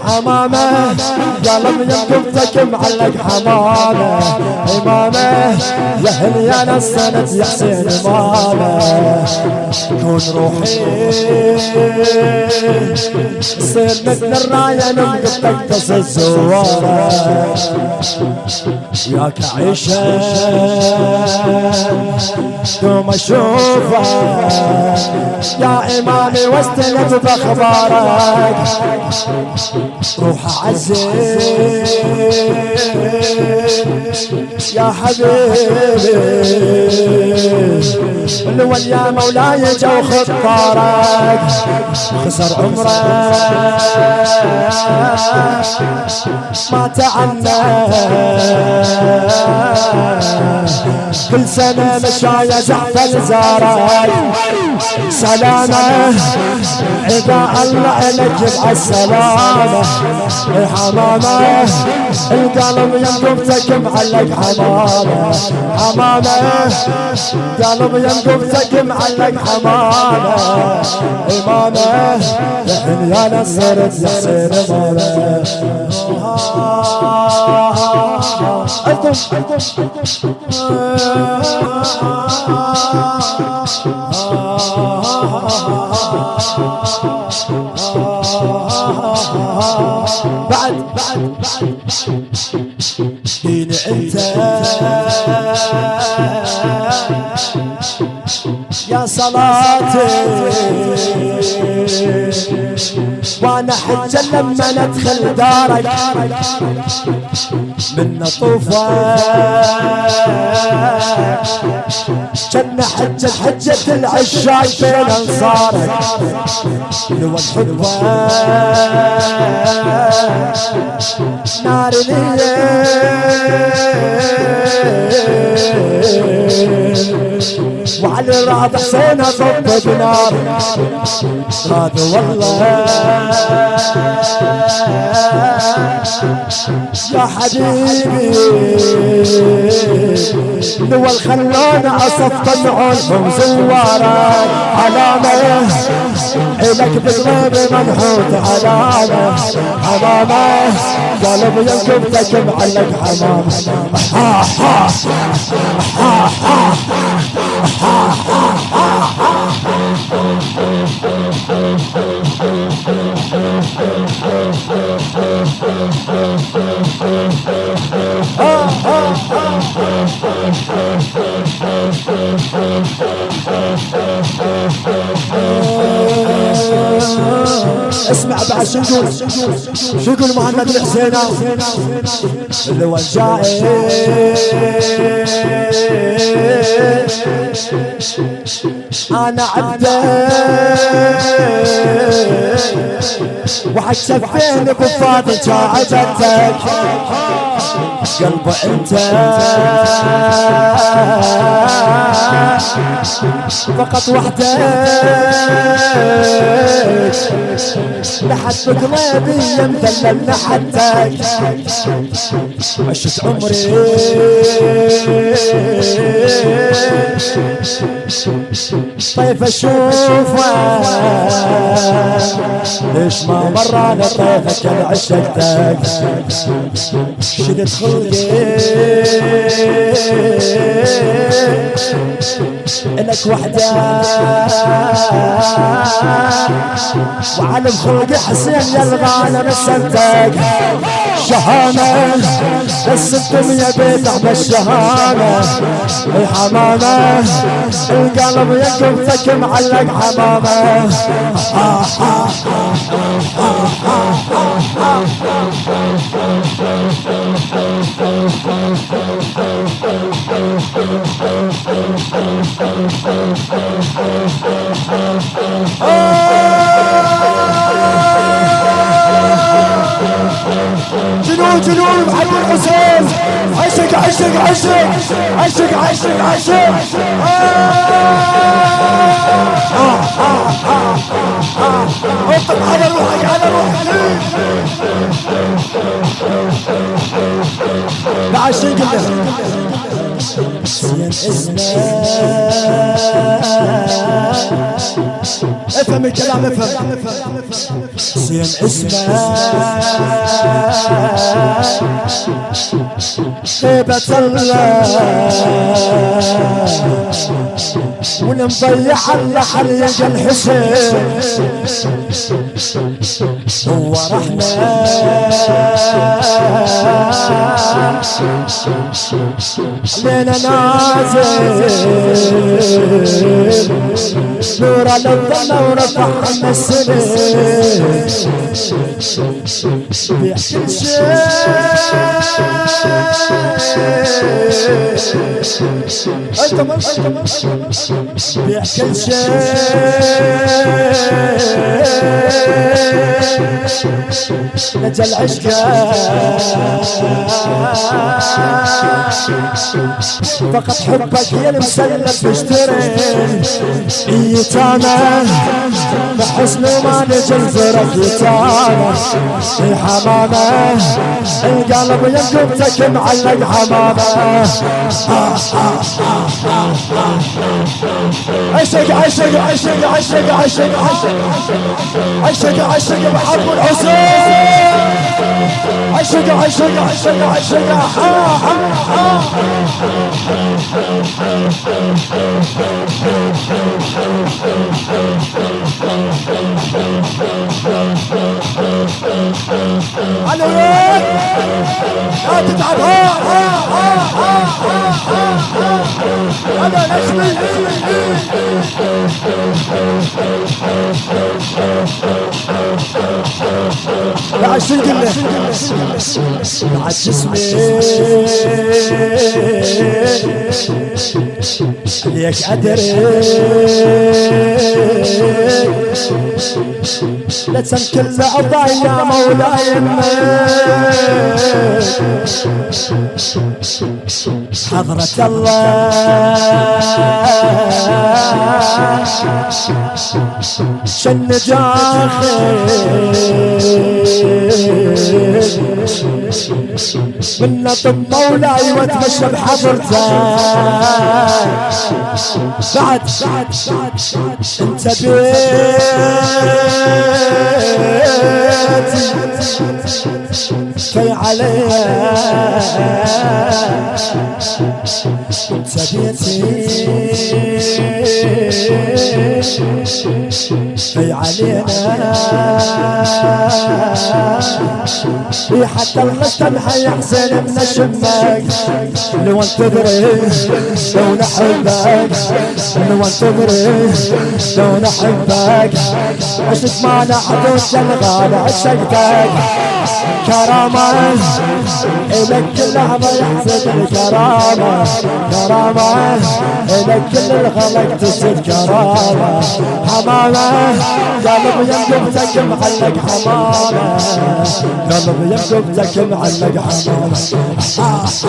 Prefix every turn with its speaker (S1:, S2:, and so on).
S1: حمامة قلب ينقبتك معلق حمامة إمامة يا هليانا السنة يا حسين إمامة كون روحي صير مثل الراية ننقبتك بس الزوارة وياك عيشة دوم اشوفك يا امامي واستند باخبارك روح عزيز يا حبيبي الول يا مولاي جو خطارك خسر عمرك ما تعنى كل سنة مشايا زحف زارك سلامة إذا الله لك يبقى السلامة حمامة القلب ينقبتك معلق حمامة حمامة قلب ينقبتك معلق حمامة إمامة لحن يا نصرت يا حسين إمامة بعد دين انت يا صلاتي وانا حجة لما ندخل دارك من طوفك جنة حجة العشاق بين انصارك لو الحب نار وعلى الرعد حسين ضب بنار راد والله يا حبيبي لو الخلون اصف طمعهم زوارك علامة إلك بالغيب منحوت علامة حمامة قلب ينقبتك معلق حمامة اسمع بعد شو يقول محمد الحسين اللي وجائي انا عبدك وحد شفيني بفاضي جاعدتك قلبه انت فقط وحدك لحد بقلبي مدلل لحدك عشت عمري طيف اشوفك ليش ما مر انا طيفك انا عشقتك شدت خلقي لك وحدك وعلم خلقي حسين يا الغالب سنتك شهامة بس الدنيا بيتع بالشهامة الحمامة القلب ينقبتك معلق حمامة جنون محمد الحسين عشق عشق عشق عشق عشق عشق اطلب على روحك على روحك بعشق حسين اسمه افهم الكلام افهم حسين اسمه هيبة الله ونضيع اللحر يجي الحسين هو رحمة علينا نازل نور على الظلة ورفعنا السنين بيحكي شيء بيحكي شيء نجا العشقة فقط حبك يا المسلف اشتري يتانا بحسن ما نجي زرك يتانا يا حمامة القلب ينقبتك معلق حمامة عشق عشق عشق عشق عشق عشق عشق بحب الحسين عشق عشق عشق عشق عليك لا تتعب هذا نجمي لا عشق الله بعد جسمي عليك أدري لا تنكر لعضاي يا مولاي حضرة الله شن جاخي من نطب مولاي واتمشى بحضرته بعد انت بيتي في عليا انت بيتي في علينا حتى المستمع يحزن من الشباك لو انتظري لو نحبك لو انتظري لو نحبك عشت ما نحدث الغالي عشقتك كرامة إلك كل لحظة يحسد الكرامة كرامة إلك كل الخلق تسد كرامة حمامة قلب ينقبتك معلق حمامة قلب ينقبتك معلق حمامة